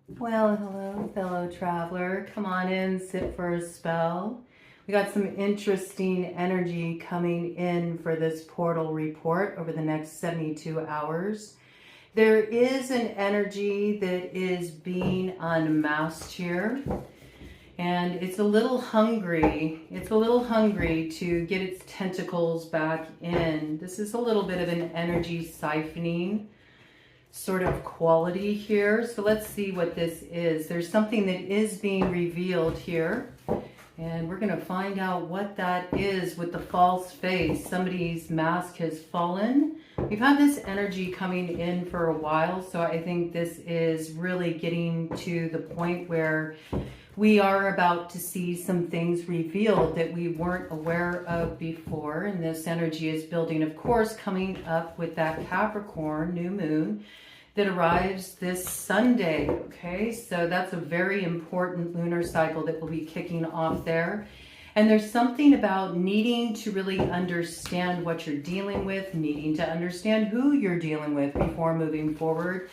Well, hello, fellow traveler. Come on in, sit for a spell. We got some interesting energy coming in for this portal report over the next 72 hours. There is an energy that is being unmasked here, and it's a little hungry. It's a little hungry to get its tentacles back in. This is a little bit of an energy siphoning sort of quality here. So let's see what this is. There's something that is being revealed here, and we're going to find out what that is with the false face. Somebody's mask has fallen. We've had this energy coming in for a while, so I think this is really getting to the point where we are about to see some things revealed that we weren't aware of before. And this energy is building, of course, coming up with that Capricorn new moon that arrives this Sunday. Okay, so that's a very important lunar cycle that will be kicking off there. And there's something about needing to really understand what you're dealing with, needing to understand who you're dealing with before moving forward.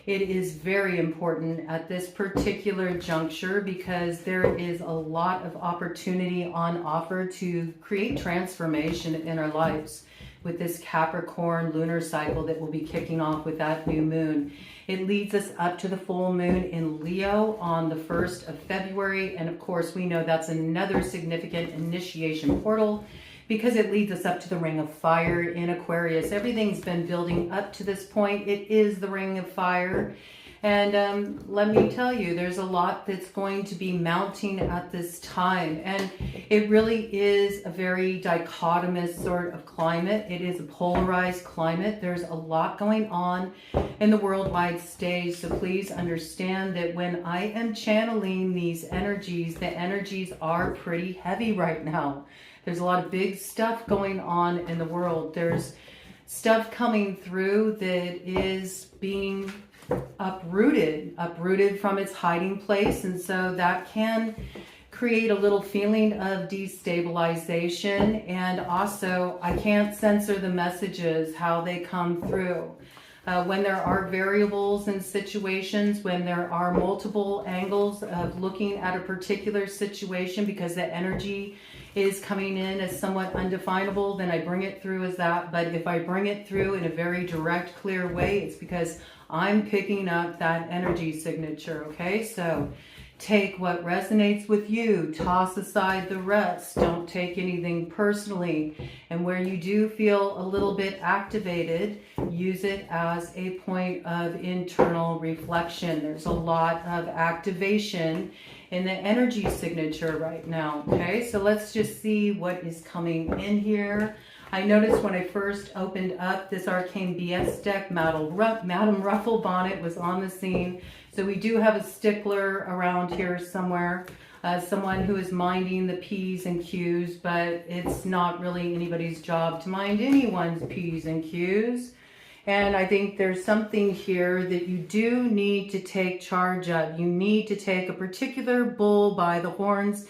It is very important at this particular juncture because there is a lot of opportunity on offer to create transformation in our lives with this Capricorn lunar cycle that will be kicking off with that new moon. It leads us up to the full moon in Leo on the 1st of February. And of course, we know that's another significant initiation portal because it leads us up to the ring of fire in Aquarius. Everything's been building up to this point. It is the ring of fire. And let me tell you, there's a lot that's going to be mounting at this time. And it really is a very dichotomous sort of climate. It is a polarized climate. There's a lot going on in the worldwide stage. So please understand that when I am channeling these energies, the energies are pretty heavy right now. There's a lot of big stuff going on in the world. There's stuff coming through that is being uprooted from its hiding place. And so that can create a little feeling of destabilization. And also, I can't censor the messages, how they come through. When there are variables in situations, when there are multiple angles of looking at a particular situation because the energy is coming in as somewhat undefinable, then I bring it through as that. But if I bring it through in a very direct, clear way, it's because I'm picking up that energy signature, okay? So take what resonates with you, toss aside the rest, don't take anything personally. And where you do feel a little bit activated, use it as a point of internal reflection. There's a lot of activation in the energy signature right now, okay? So let's just see what is coming in here. I noticed when I first opened up this ARCANE BS deck, Madam Rufflebonnet was on the scene. So we do have a stickler around here somewhere, someone who is minding the P's and Q's, but it's not really anybody's job to mind anyone's P's and Q's. And I think there's something here that you do need to take charge of. You need to take a particular bull by the horns,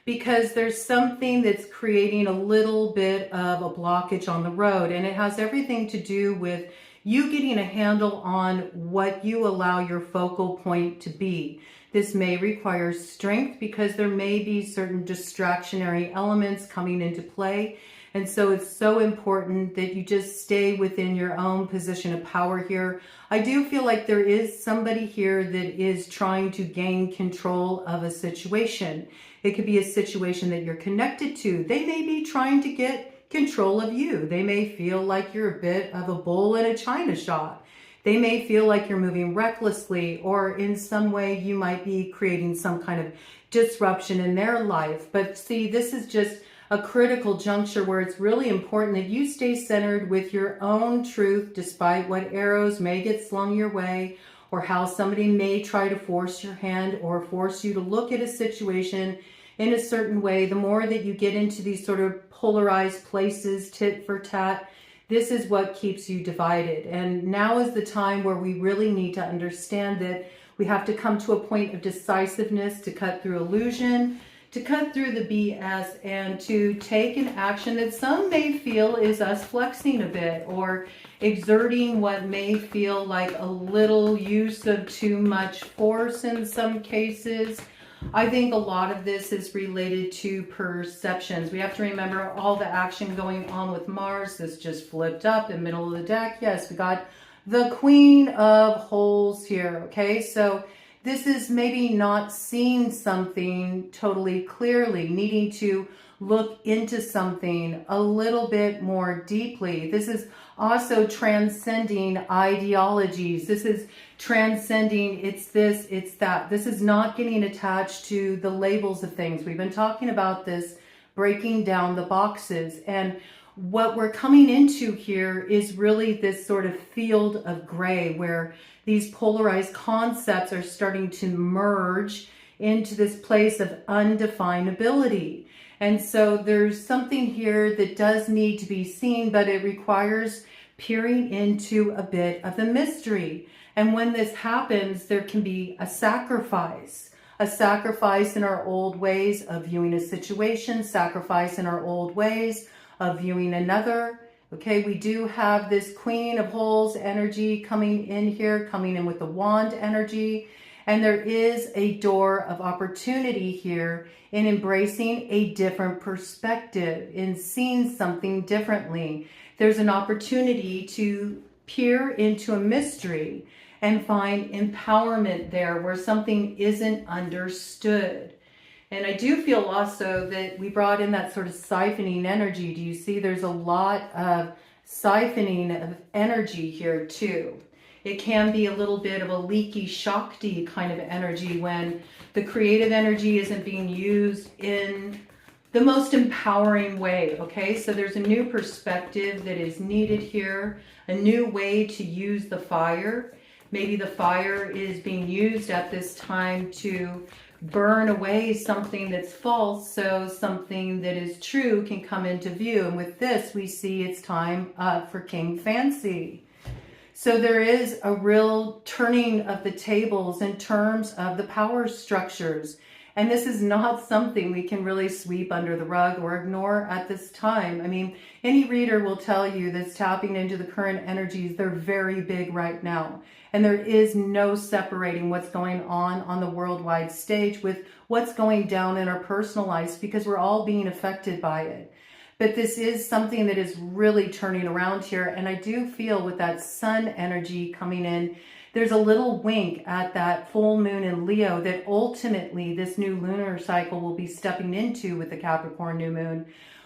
because there's something that's creating a little bit of a blockage on the road. And it has everything to do with you getting a handle on what you allow your focal point to be. This may require strength because there may be certain distractionary elements coming into play. And so it's so important that you just stay within your own position of power here. I do feel like there is somebody here that is trying to gain control of a situation. It could be a situation that you're connected to. They may be trying to get control of you. They may feel like you're a bit of a bull in a china shop. They may feel like you're moving recklessly, or in some way you might be creating some kind of disruption in their life. But see, this is just a critical juncture where it's really important that you stay centered with your own truth, despite what arrows may get slung your way, or how somebody may try to force your hand or force you to look at a situation in a certain way. The more that you get into these sort of polarized places, tit for tat, this is what keeps you divided. And now is the time where we really need to understand that we have to come to a point of decisiveness to cut through illusion, to cut through the BS and to take an action that some may feel is us flexing a bit or exerting what may feel like a little use of too much force in some cases. I think a lot of this is related to perceptions. We have to remember all the action going on with Mars. This just flipped up in the middle of the deck. Yes, we got the Queen of Holes here, okay? So this is maybe not seeing something totally clearly, needing to look into something a little bit more deeply. This is also transcending ideologies. This is transcending it's this, it's that. This is not getting attached to the labels of things. We've been talking about this, breaking down the boxes. And what we're coming into here is really this sort of field of gray where these polarized concepts are starting to merge into this place of undefinability. And so there's something here that does need to be seen, but it requires peering into a bit of the mystery. And when this happens, there can be a sacrifice in our old ways of viewing a situation, sacrifice in our old ways of viewing another. Okay, we do have this Queen of Holes energy coming in here, coming in with the Wand energy. And there is a door of opportunity here in embracing a different perspective, in seeing something differently. There's an opportunity to peer into a mystery and find empowerment there where something isn't understood. And I do feel also that we brought in that sort of siphoning energy. Do you see there's a lot of siphoning of energy here too? It can be a little bit of a leaky Shakti kind of energy when the creative energy isn't being used in the most empowering way, okay? So there's a new perspective that is needed here, a new way to use the fire. Maybe the fire is being used at this time to burn away something that's false so something that is true can come into view. And with this, we see it's time for King Fancy. So there is a real turning of the tables in terms of the power structures. And this is not something we can really sweep under the rug or ignore at this time. I mean, any reader will tell you that's tapping into the current energies, they're very big right now. And there is no separating what's going on the worldwide stage with what's going down in our personal lives because we're all being affected by it. But this is something that is really turning around here. And I do feel with that sun energy coming in, there's a little wink at that full moon in Leo that ultimately this new lunar cycle will be stepping into with the Capricorn new moon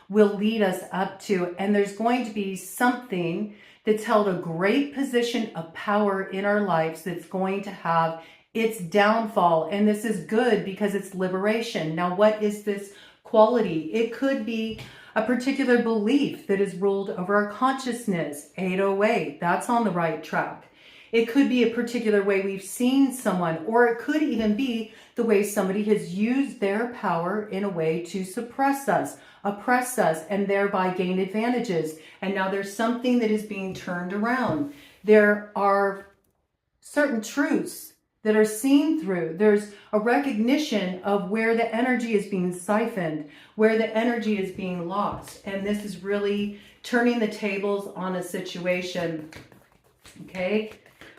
will lead us up to. And there's going to be something that's held a great position of power in our lives that's going to have its downfall. And this is good because it's liberation. Now, what is this quality? It could be a particular belief that is ruled over our consciousness. 808, that's on the right track. It could be a particular way we've seen someone, or it could even be the way somebody has used their power in a way to suppress us, oppress us, and thereby gain advantages. And now there's something that is being turned around. There are certain truths that are seen through. There's a recognition of where the energy is being siphoned, where the energy is being lost. And this is really turning the tables on a situation, okay?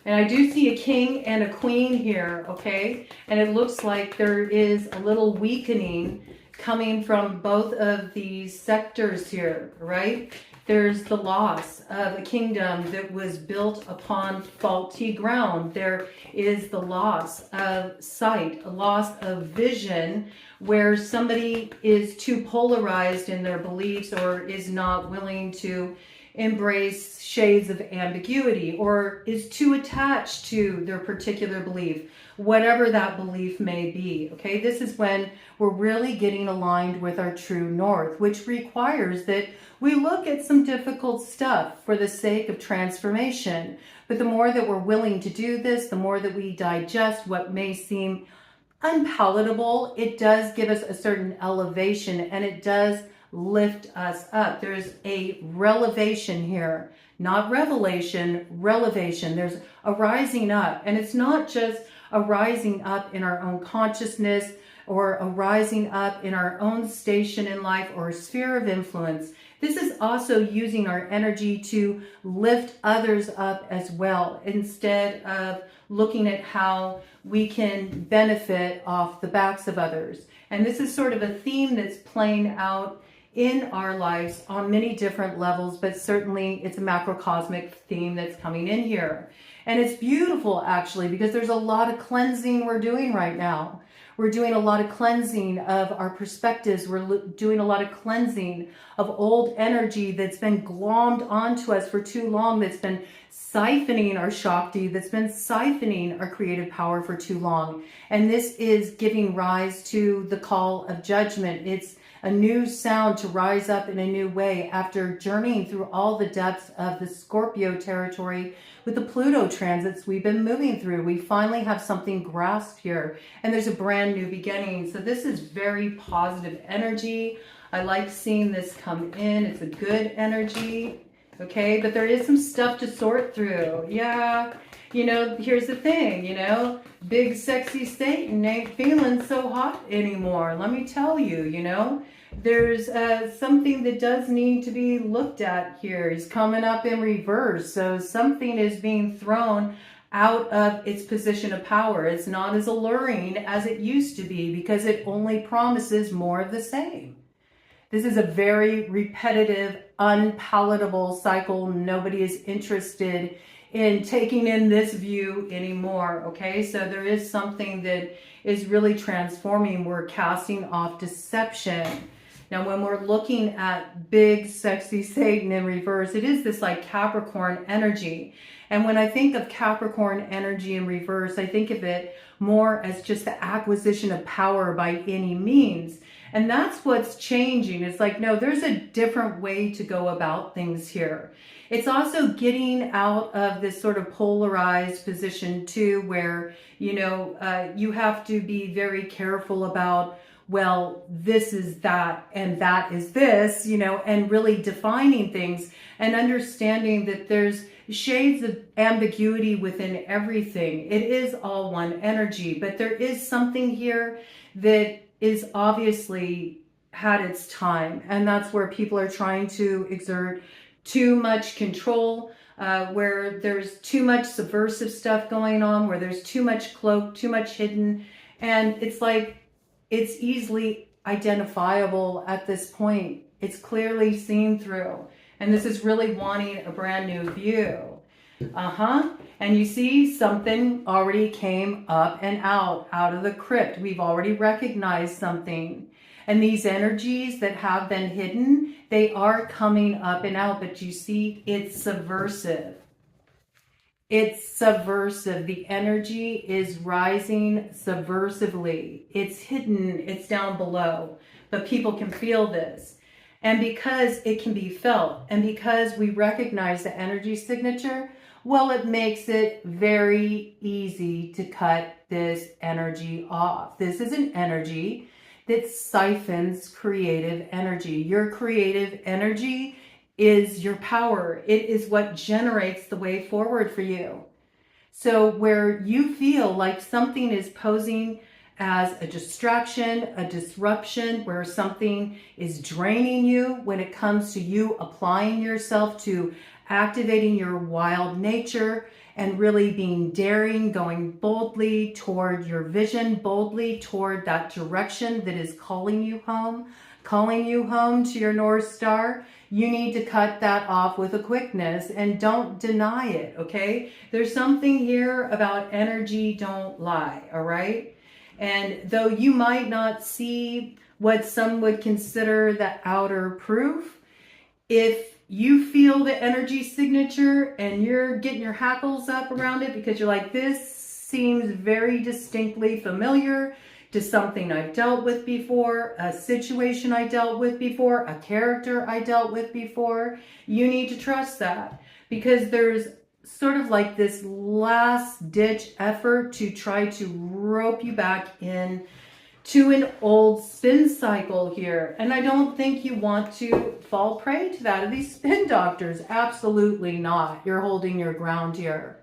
And I do see a king and a queen here, okay? And it looks like there is a little weakening coming from both of these sectors here, right? There's the loss of a kingdom that was built upon faulty ground. There is the loss of sight, a loss of vision, where somebody is too polarized in their beliefs or is not willing to embrace shades of ambiguity or is too attached to their particular belief, whatever that belief may be. Okay, this is when we're really getting aligned with our true north, which requires that we look at some difficult stuff for the sake of transformation. But the more that we're willing to do this, the more that we digest what may seem unpalatable, it does give us a certain elevation and it does lift us up. There's a relevation here, not revelation, relevation. There's a rising up, and it's not just a rising up in our own consciousness, or a rising up in our own station in life or sphere of influence. This is also using our energy to lift others up as well, instead of looking at how we can benefit off the backs of others. And this is sort of a theme that's playing out in our lives on many different levels, but certainly it's a macrocosmic theme that's coming in here. And it's beautiful, actually, because there's a lot of cleansing we're doing right now. We're doing a lot of cleansing of our perspectives. We're doing a lot of cleansing of old energy that's been glommed onto us for too long, that's been siphoning our Shakti, that's been siphoning our creative power for too long. And this is giving rise to the call of judgment. It's a new sound to rise up in a new way after journeying through all the depths of the Scorpio territory with the Pluto transits we've been moving through. We finally have something grasped here, and there's a brand new beginning. So this is very positive energy. I like seeing this come in. It's a good energy, okay? But there is some stuff to sort through. Yeah, you know, here's the thing, you know, big sexy Satan ain't feeling so hot anymore. Let me tell you, you know. There's something that does need to be looked at here. He's coming up in reverse. So something is being thrown out of its position of power. It's not as alluring as it used to be because it only promises more of the same. This is a very repetitive, unpalatable cycle. Nobody is interested in taking in this view anymore. Okay, so there is something that is really transforming. We're casting off deception. Now, when we're looking at big, sexy Satan in reverse, it is this like Capricorn energy. And when I think of Capricorn energy in reverse, I think of it more as just the acquisition of power by any means. And that's what's changing. It's like, no, there's a different way to go about things here. It's also getting out of this sort of polarized position too, where, you know, you have to be very careful about, well, this is that and that is this, you know, and really defining things and understanding that there's shades of ambiguity within everything. It is all one energy, but there is something here that is obviously had its time. And that's where people are trying to exert too much control, where there's too much subversive stuff going on, where there's too much cloak, too much hidden. And it's like, it's easily identifiable at this point. It's clearly seen through. And this is really wanting a brand new view. And you see something already came up and out of the crypt. We've already recognized something. And these energies that have been hidden, they are coming up and out. But you see, it's subversive. It's subversive. The energy is rising subversively. It's hidden. It's down below. But people can feel this. And because it can be felt, and because we recognize the energy signature, well, it makes it very easy to cut this energy off. This is an energy that siphons creative energy. Your creative energy is your power. It is what generates the way forward for you. So where you feel like something is posing as a distraction, a disruption, where something is draining you when it comes to you applying yourself to activating your wild nature and really being daring, going boldly toward your vision, boldly toward that direction that is calling you home to your North Star, you need to cut that off with a quickness and don't deny it, okay? There's something here about energy, don't lie, all right? And though you might not see what some would consider the outer proof, if you feel the energy signature and you're getting your hackles up around it because you're like, this seems very distinctly familiar to something I've dealt with before, a situation I dealt with before, a character I dealt with before, you need to trust that, because there's sort of like this last ditch effort to try to rope you back in to an old spin cycle here. And I don't think you want to fall prey to that of these spin doctors. Absolutely not. You're holding your ground here.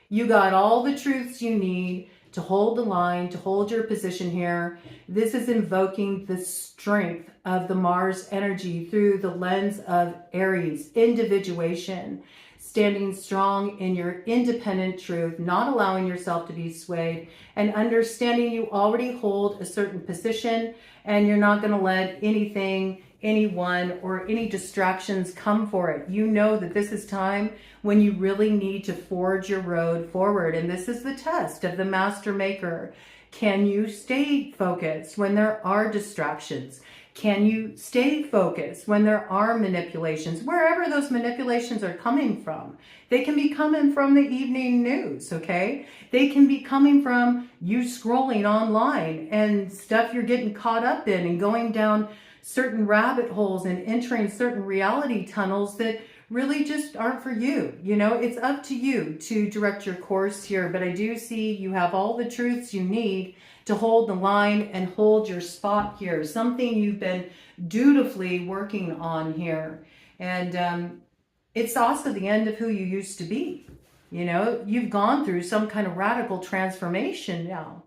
You got all the truths you need to hold the line, to hold your position here. This is invoking the strength of the Mars energy through the lens of Aries, individuation, standing strong in your independent truth, not allowing yourself to be swayed, and understanding you already hold a certain position and you're not going to let anything, anyone, or any distractions come for it. You know that this is time when you really need to forge your road forward. And this is the test of the master maker. Can you stay focused when there are distractions? Can you stay focused when there are manipulations, wherever those manipulations are coming from? They can be coming from the evening news, okay? They can be coming from you scrolling online and stuff you're getting caught up in and going down certain rabbit holes and entering certain reality tunnels that really just aren't for you. You know, it's up to you to direct your course here, but I do see you have all the truths you need to hold the line and hold your spot here, something you've been dutifully working on here. And it's also the end of who you used to be. You know, you've gone through some kind of radical transformation now.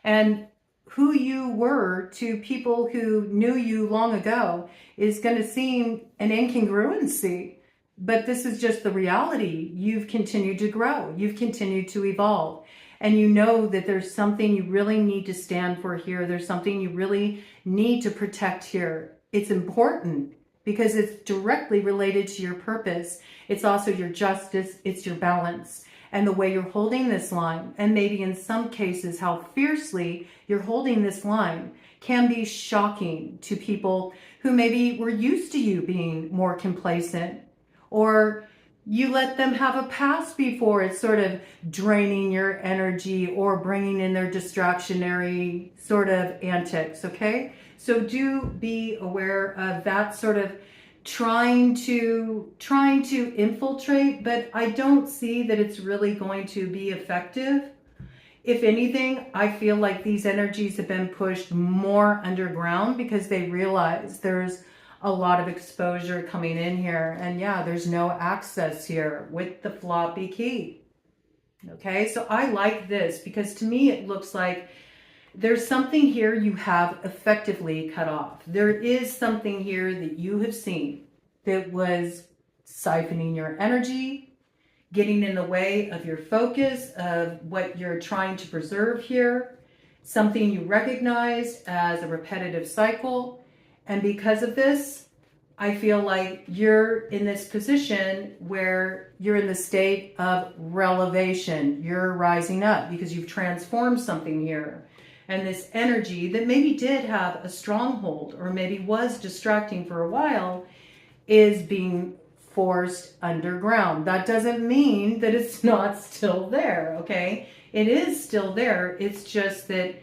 And who you were to people who knew you long ago is going to seem an incongruency. But this is just the reality. You've continued to grow. You've continued to evolve. And you know that there's something you really need to stand for here. There's something you really need to protect here. It's important because it's directly related to your purpose. It's also your justice. It's your balance. And the way you're holding this line, and maybe in some cases how fiercely you're holding this line, can be shocking to people who maybe were used to you being more complacent, or you let them have a pass before it's sort of draining your energy or bringing in their distractionary sort of antics, okay? So do be aware of that sort of trying to infiltrate, but I don't see that it's really going to be effective. If anything, I feel like these energies have been pushed more underground because they realize there's a lot of exposure coming in here. And yeah, there's no access here with the floppy key. Okay, so I like this because to me it looks like there's something here you have effectively cut off. There is something here that you have seen that was siphoning your energy, getting in the way of your focus, of what you're trying to preserve here, something you recognized as a repetitive cycle. And because of this, I feel like you're in this position where you're in the state of relevation. You're rising up because you've transformed something here. And this energy that maybe did have a stronghold or maybe was distracting for a while is being forced underground. That doesn't mean that it's not still there, okay? It is still there. It's just that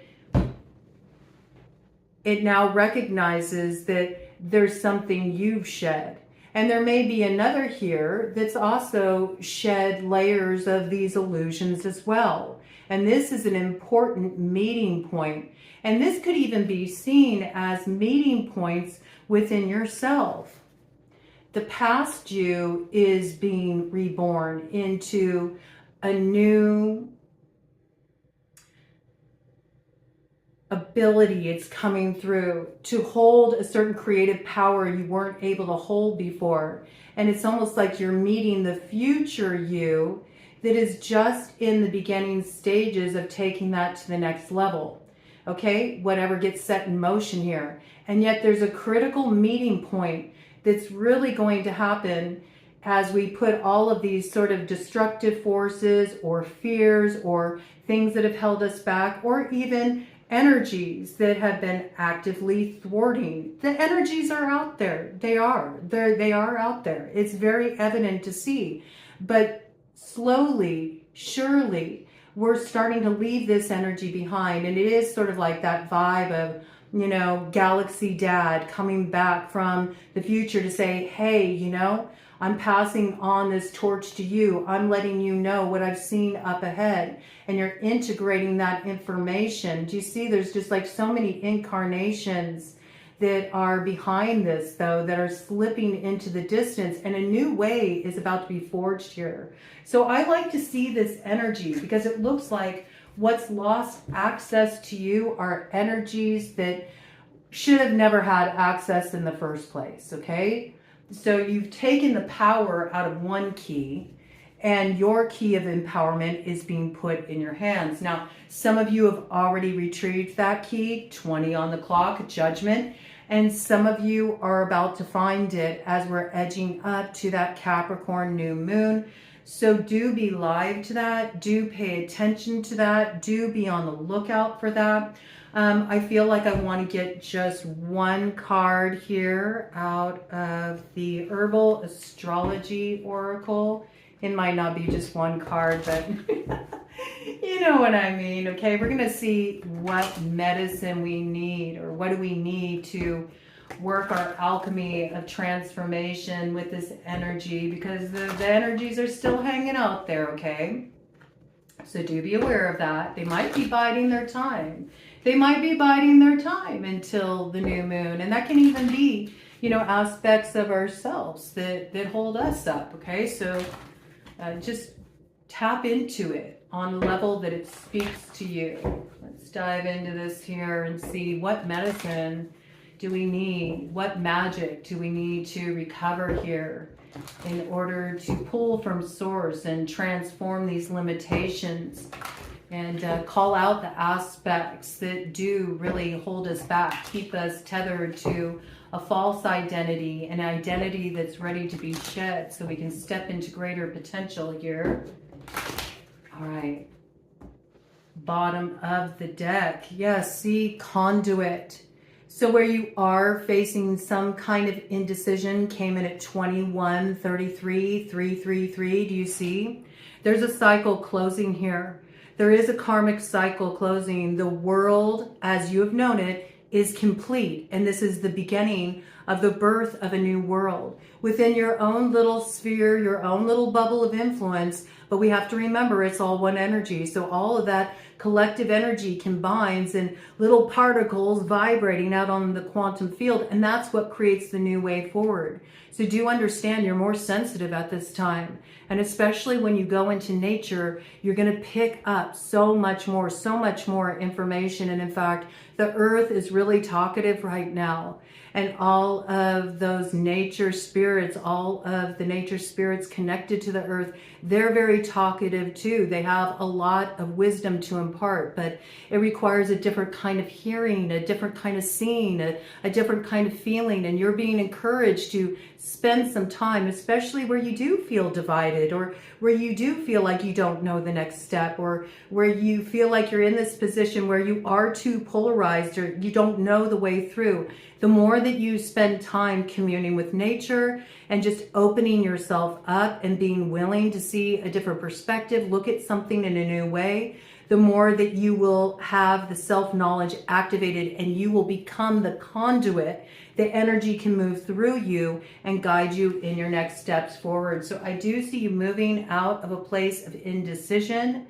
it now recognizes that there's something you've shed. And there may be another here that's also shed layers of these illusions as well. And this is an important meeting point. And this could even be seen as meeting points within yourself. The past you is being reborn into a new ability. It's coming through to hold a certain creative power you weren't able to hold before. And it's almost like you're meeting the future you that is just in the beginning stages of taking that to the next level. Okay, whatever gets set in motion here. And yet there's a critical meeting point that's really going to happen as we put all of these sort of destructive forces or fears or things that have held us back, or even energies that have been actively thwarting. The energies are out there. They are out there. It's very evident to see. But slowly, surely, we're starting to leave this energy behind. And it is sort of like that vibe of, you know, Galaxy Dad coming back from the future to say, hey, you know, I'm passing on this torch to you. I'm letting you know what I've seen up ahead. And you're integrating that information. Do you see there's just like so many incarnations that are behind this, though, that are slipping into the distance, and a new way is about to be forged here. So I like to see this energy because it looks like What's lost access to you are energies that should have never had access in the first place, okay? So you've taken the power out of one key, and your key of empowerment is being put in your hands. Now, some of you have already retrieved that key, 20 on the clock, judgment, and some of you are about to find it as we're edging up to that Capricorn new moon. So do be live to that, do pay attention to that, do be on the lookout for that. I feel like I want to get just one card here out of the Herbal Astrology Oracle. It might not be just one card, but you know what I mean, okay? We're going to see what medicine we need, or what do we need to work our alchemy of transformation with this energy, because the energies are still hanging out there, okay? So do be aware of that. They might be biding their time. They might be biding their time until the new moon. And that can even be, you know, aspects of ourselves that hold us up, okay? So just tap into it on the level that it speaks to you. Let's dive into this here and see what medicine do we need? What magic do we need to recover here in order to pull from source and transform these limitations and call out the aspects that do really hold us back, keep us tethered to a false identity, an identity that's ready to be shed so we can step into greater potential here. All right. Bottom of the deck. Yes, see, conduit. So where you are facing some kind of indecision, came in at 21, 33, 333. Do you see? There's a cycle closing here. There is a karmic cycle closing. The world, as you have known it, is complete. And this is the beginning of the birth of a new world within your own little sphere, your own little bubble of influence. But we have to remember it's all one energy. So all of that collective energy combines in little particles vibrating out on the quantum field. And that's what creates the new way forward. So do understand you're more sensitive at this time. And especially when you go into nature, you're going to pick up so much more information. And in fact, the earth is really talkative right now. And all of those nature spirits, all of the nature spirits connected to the earth, they're very talkative too. They have a lot of wisdom to impart, but it requires a different kind of hearing, a different kind of seeing, a different kind of feeling. And you're being encouraged to spend some time, especially where you do feel divided, or where you do feel like you don't know the next step, or where you feel like you're in this position where you are too polarized or you don't know the way through. The more that you spend time communing with nature and just opening yourself up and being willing to see a different perspective, look at something in a new way, the more that you will have the self-knowledge activated and you will become the conduit. The energy can move through you and guide you in your next steps forward. So I do see you moving out of a place of indecision.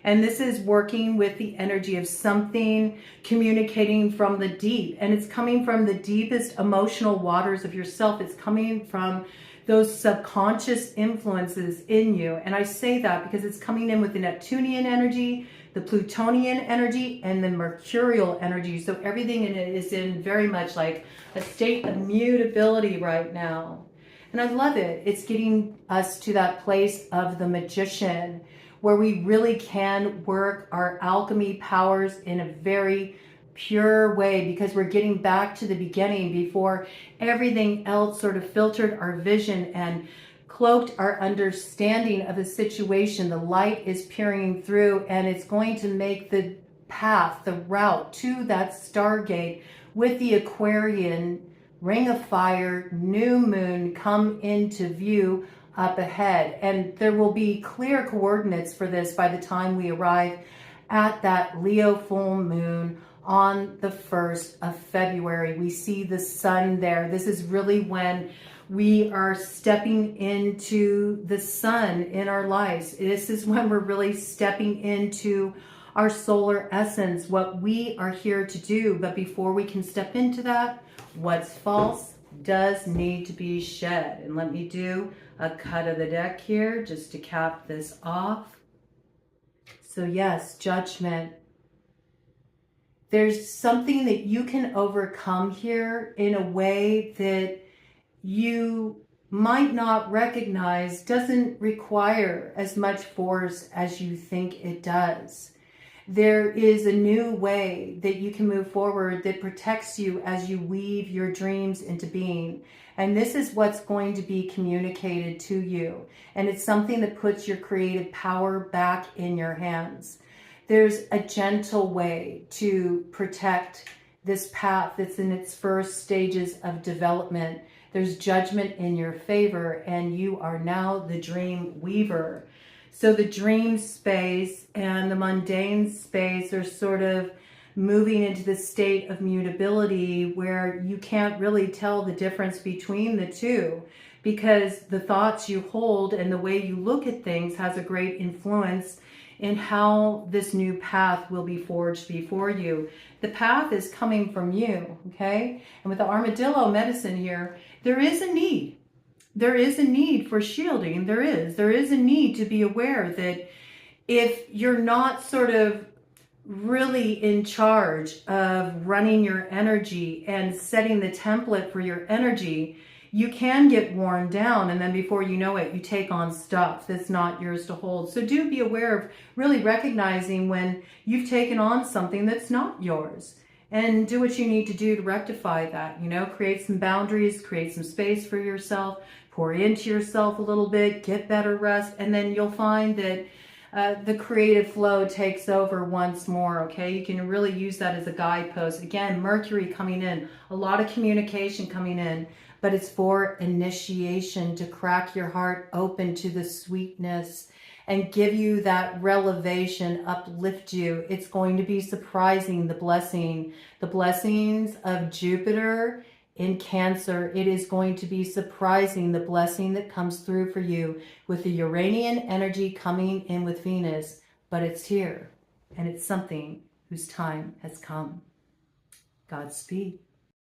And this is working with the energy of something communicating from the deep. And it's coming from the deepest emotional waters of yourself. It's coming from those subconscious influences in you. And I say that because it's coming in with the Neptunian energy, the Plutonian energy, and the Mercurial energy. So everything in it is in very much like a state of mutability right now. And I love it. It's getting us to that place of the magician, where we really can work our alchemy powers in a very pure way, because we're getting back to the beginning before everything else sort of filtered our vision and cloaked our understanding of the situation. The light is peering through, and it's going to make the path, the route to that stargate with the Aquarian ring of fire, new moon come into view up ahead. And there will be clear coordinates for this by the time we arrive at that Leo full moon on the 1st of February. We see the sun there. This is really when we are stepping into the sun in our lives. This is when we're really stepping into our solar essence, what we are here to do. But before we can step into that, what's false does need to be shed. And let me do a cut of the deck here just to cap this off. So yes, judgment. There's something that you can overcome here in a way that you might not recognize doesn't require as much force as you think it does. There is a new way that you can move forward that protects you as you weave your dreams into being. And this is what's going to be communicated to you. And it's something that puts your creative power back in your hands. There's a gentle way to protect this path that's in its first stages of development. There's judgment in your favor, and you are now the dream weaver. So the dream space and the mundane space are sort of moving into the state of mutability where you can't really tell the difference between the two, because the thoughts you hold and the way you look at things has a great influence in how this new path will be forged before you. The path is coming from you, okay? And with the armadillo medicine here, there is a need. There is a need for shielding. There is a need to be aware that if you're not sort of really in charge of running your energy and setting the template for your energy, you can get worn down, and then before you know it, you take on stuff that's not yours to hold. So do be aware of really recognizing when you've taken on something that's not yours, and do what you need to do to rectify that. You know, create some boundaries, create some space for yourself, pour into yourself a little bit, get better rest, and then you'll find that the creative flow takes over once more, okay? You can really use that as a guidepost. Again, Mercury coming in, a lot of communication coming in, but it's for initiation, to crack your heart open to the sweetness and give you that relevation, uplift you. It's going to be surprising, the blessings of Jupiter in Cancer. It is going to be surprising, the blessing that comes through for you with the Uranian energy coming in with Venus, but it's here, and it's something whose time has come. Godspeed.